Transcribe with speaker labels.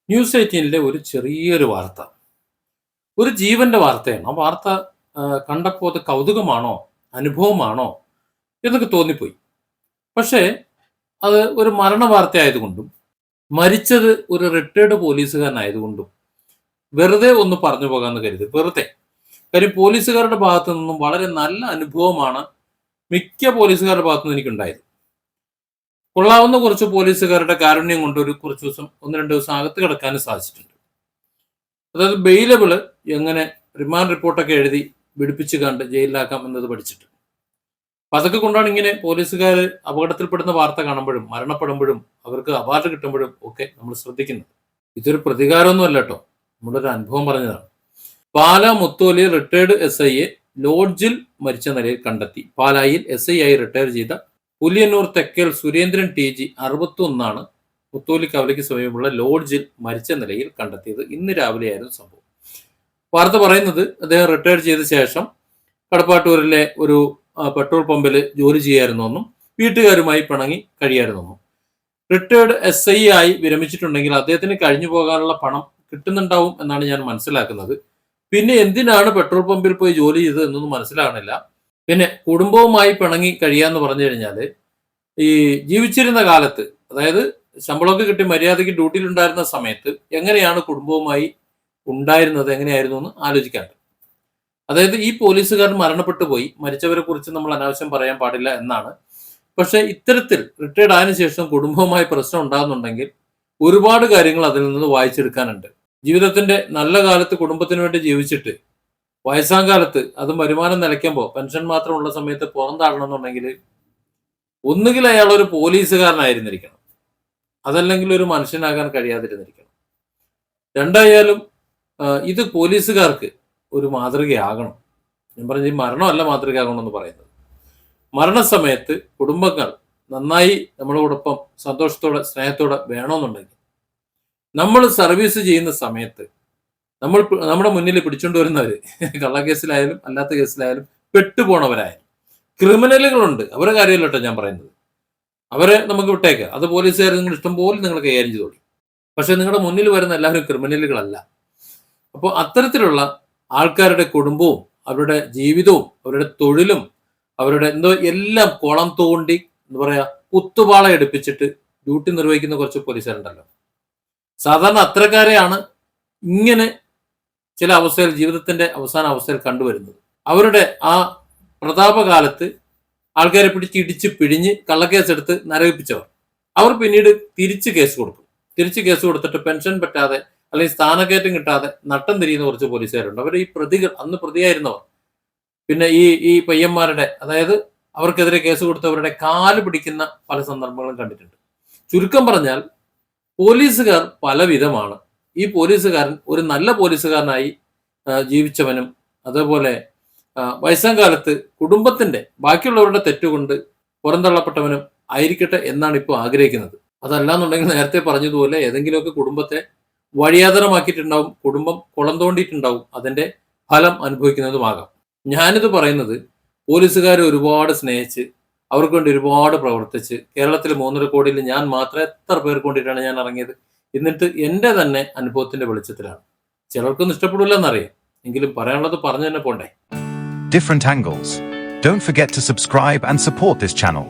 Speaker 1: News 18 ഒരു ചെറിയൊരു വാർത്ത. ഒരു ജീവന്റെ വാർത്തയാണ്. ആ വാർത്ത കണ്ടപ്പോൾ അത് കൗതുകമാണോ? അനുഭവമാണോ? എന്നൊക്കെ തോന്നിപ്പോയി. പക്ഷേ അത് ഒരു മരണ വാർത്തയായതുകൊണ്ടും, മരിച്ചത് ഒരു റിട്ടയർഡ് പോലീസുകാരനായതുകൊണ്ടും, വെറുതെ ഒന്ന് പറഞ്ഞു പോകാമെന്ന് കരുതി. വെറുതെ. കാര്യം പോലീസുകാരുടെ ഭാഗത്തു നിന്നും വളരെ നല്ല അനുഭവമാണ് മിക്ക പോലീസുകാരുടെ ഭാഗത്തു നിന്നും എനിക്കുണ്ടായത്. കൊള്ളാവുന്ന കുറച്ച് പോലീസുകാരുടെ കാരുണ്യം കൊണ്ട് കുറച്ച് ദിവസം 1-2 ദിവസം അകത്ത് കിടക്കാനും സാധിച്ചിട്ടുണ്ട്. അതായത് ബെയിലബിള് എങ്ങനെ റിമാൻഡ് റിപ്പോർട്ടൊക്കെ എഴുതി വിടുപ്പിച്ച് കണ്ട് ജയിലിലാക്കാം എന്നത് പഠിച്ചിട്ട്. അപ്പൊ അതൊക്കെ കൊണ്ടാണ് ഇങ്ങനെ പോലീസുകാർ അപകടത്തിൽപ്പെടുന്ന വാർത്ത കാണുമ്പോഴും മരണപ്പെടുമ്പോഴും അവർക്ക് അവാർഡ് കിട്ടുമ്പോഴും ഒക്കെ നമ്മൾ ശ്രദ്ധിക്കുന്നത്. ഇതൊരു പ്രതികാരമൊന്നും അല്ല കേട്ടോ, നമ്മുടെ ഒരു അനുഭവം പറഞ്ഞതാണ്. പാലാ മുത്തോലി റിട്ടയർഡ് SIയെ ലോഡ്ജിൽ മരിച്ച നിലയിൽ കണ്ടെത്തി. പാലായിൽ SI ആയി റിട്ടയർ ചെയ്ത പുലിയന്നൂർ തെക്കേൽ സുരേന്ദ്രൻ TG 61 മുത്തോലി കവലയ്ക്ക് സമീപമുള്ള ലോഡ്ജിൽ മരിച്ച നിലയിൽ കണ്ടെത്തിയത്. ഇന്ന് രാവിലെയായിരുന്നു സംഭവം. വാർത്ത പറയുന്നത് അദ്ദേഹം റിട്ടയർ ചെയ്ത ശേഷം കടപ്പാട്ടൂരിലെ ഒരു പെട്രോൾ പമ്പിൽ ജോലി ചെയ്യായിരുന്നെന്നും വീട്ടുകാരുമായി പിണങ്ങി കഴിയായിരുന്നെന്നും. റിട്ടയർഡ് SI ആയി വിരമിച്ചിട്ടുണ്ടെങ്കിൽ അദ്ദേഹത്തിന് കഴിഞ്ഞു പോകാനുള്ള പണം കിട്ടുന്നുണ്ടാവും എന്നാണ് ഞാൻ മനസ്സിലാക്കുന്നത്. പിന്നെ എന്തിനാണ് പെട്രോൾ പമ്പിൽ പോയി ജോലി ചെയ്തത് എന്നൊന്നും മനസ്സിലാകണില്ല. പിന്നെ കുടുംബവുമായി പിണങ്ങി കഴിയാന്ന് പറഞ്ഞു കഴിഞ്ഞാൽ ഈ ജീവിച്ചിരുന്ന കാലത്ത്, അതായത് ശമ്പളമൊക്കെ കിട്ടി മര്യാദയ്ക്ക് ഡ്യൂട്ടിയിൽ ഉണ്ടായിരുന്ന സമയത്ത് എങ്ങനെയാണ് കുടുംബവുമായി ഉണ്ടായിരുന്നത്, എങ്ങനെയായിരുന്നു എന്ന് ആലോചിക്കാണ്ട്. അതായത് ഈ പോലീസുകാരൻ മരണപ്പെട്ടു പോയി, മരിച്ചവരെ കുറിച്ച് നമ്മൾ അനാവശ്യം പറയാൻ പാടില്ല എന്നാണ്. പക്ഷെ ഇത്തരത്തിൽ റിട്ടയർഡ് ആയതിനു ശേഷം കുടുംബവുമായി പ്രശ്നം ഉണ്ടാകുന്നുണ്ടെങ്കിൽ ഒരുപാട് കാര്യങ്ങൾ അതിൽ നിന്ന് വായിച്ചെടുക്കാനുണ്ട്. ജീവിതത്തിന്റെ നല്ല കാലത്ത് കുടുംബത്തിന് വേണ്ടി ജീവിച്ചിട്ട് വയസ്സാം കാലത്ത് അതും വരുമാനം നിലയ്ക്കുമ്പോൾ പെൻഷൻ മാത്രമുള്ള സമയത്ത് പുറന്താടണമെന്നുണ്ടെങ്കിൽ ഒന്നുകിൽ അയാൾ ഒരു പോലീസുകാരനായിരുന്നിരിക്കണം, അതല്ലെങ്കിൽ ഒരു മനുഷ്യനാകാൻ കഴിയാതിരുന്നിരിക്കണം. രണ്ടായാലും ഇത് പോലീസുകാർക്ക് ഒരു മാതൃകയാകണം. ഞാൻ പറഞ്ഞ ഈ മരണമല്ല മാതൃകയാകണമെന്ന് പറയുന്നത്. മരണസമയത്ത് കുടുംബങ്ങൾ നന്നായി നമ്മളോടൊപ്പം സന്തോഷത്തോടെ സ്നേഹത്തോടെ വേണമെന്നുണ്ടെങ്കിൽ നമ്മൾ സർവീസ് ചെയ്യുന്ന സമയത്ത് നമ്മുടെ മുന്നിൽ പിടിച്ചുകൊണ്ട് വരുന്നവര് കള്ളക്കേസിലായാലും അല്ലാത്ത കേസിലായാലും പെട്ടുപോണവരായാലും ക്രിമിനലുകളുണ്ട്, അവരുടെ കാര്യമല്ല കേട്ടോ ഞാൻ പറയുന്നത്. അവരെ നമുക്ക് വിട്ടേക്കാം, അത് പോലീസുകാർ നിങ്ങൾ ഇഷ്ടംപോലെ നിങ്ങൾ കൈകാര്യം ചെയ്തോളി. പക്ഷെ നിങ്ങളുടെ മുന്നിൽ വരുന്ന എല്ലാവരും ക്രിമിനലുകളല്ല. അപ്പോൾ അത്തരത്തിലുള്ള ആൾക്കാരുടെ കുടുംബവും അവരുടെ ജീവിതവും അവരുടെ തൊഴിലും അവരുടെ എല്ലാം കുളം തോണ്ടി കുത്തുപാള എടുപ്പിച്ചിട്ട് ഡ്യൂട്ടി നിർവഹിക്കുന്ന കുറച്ച് പോലീസുകാരുണ്ടല്ലോ. സാധാരണ അത്തരക്കാരെയാണ് ഇങ്ങനെ ചില അവസ്ഥയിൽ, ജീവിതത്തിന്റെ അവസാന അവസ്ഥയിൽ കണ്ടുവരുന്നത്. അവരുടെ ആ പ്രതാപകാലത്ത് ആൾക്കാരെ പിടിച്ച് ഇടിച്ച് പിഴിഞ്ഞ് കള്ളക്കേസെടുത്ത് നരകിപ്പിച്ചവർ, അവർ പിന്നീട് തിരിച്ച് കേസ് കൊടുക്കും. തിരിച്ച് കേസ് കൊടുത്തിട്ട് പെൻഷൻ പറ്റാതെ അല്ലെങ്കിൽ സ്ഥാനക്കയറ്റം കിട്ടാതെ നട്ടം തിരിയുന്ന കുറച്ച് പോലീസുകാരുണ്ട്. അവർ ഈ പ്രതികൾ, അന്ന് പ്രതിയായിരുന്നവർ, പിന്നെ ഈ പയ്യന്മാരുടെ, അതായത് അവർക്കെതിരെ കേസ് കൊടുത്തവരുടെ കാല് പിടിക്കുന്ന പല സന്ദർഭങ്ങളും കണ്ടിട്ടുണ്ട്. ചുരുക്കം പറഞ്ഞാൽ പോലീസുകാർ പലവിധമാണ്. ഈ പോലീസുകാരൻ ഒരു നല്ല പോലീസുകാരനായി ജീവിച്ചവനും അതേപോലെ വയസ്സാം കാലത്ത് കുടുംബത്തിന്റെ ബാക്കിയുള്ളവരുടെ തെറ്റുകൊണ്ട് പുറന്തള്ളപ്പെട്ടവനും ആയിരിക്കട്ടെ എന്നാണ് ഇപ്പോൾ ആഗ്രഹിക്കുന്നത്. അതല്ലാന്നുണ്ടെങ്കിൽ നേരത്തെ പറഞ്ഞതുപോലെ ഏതെങ്കിലുമൊക്കെ കുടുംബത്തെ വഴിയാതരമാക്കിയിട്ടുണ്ടാവും, കുടുംബം കുളം തോണ്ടിയിട്ടുണ്ടാവും, അതിന്റെ ഫലം അനുഭവിക്കുന്നതുമാകാം. ഞാനിത് പറയുന്നത് പോലീസുകാരെ ഒരുപാട് സ്നേഹിച്ച് അവർക്ക് വേണ്ടി ഒരുപാട് പ്രവർത്തിച്ച് കേരളത്തിൽ 3.5 കോടിയിൽ ഞാൻ മാത്രം എത്ര പേർക്ക് വേണ്ടിയിട്ടാണ് ഞാൻ ഇറങ്ങിയത്. എന്നിട്ട് എൻ്റെ തന്നെ അനുഭവത്തിന്റെ വെളിച്ചത്തിലാണ്. ചിലർക്കൊന്നും ഇഷ്ടപ്പെടില്ല എന്നറിയാം, എങ്കിലും പറയാനുള്ളത് പറഞ്ഞു തന്നെ പോണ്ടേ.
Speaker 2: Different angles. Don't forget to subscribe and support this channel.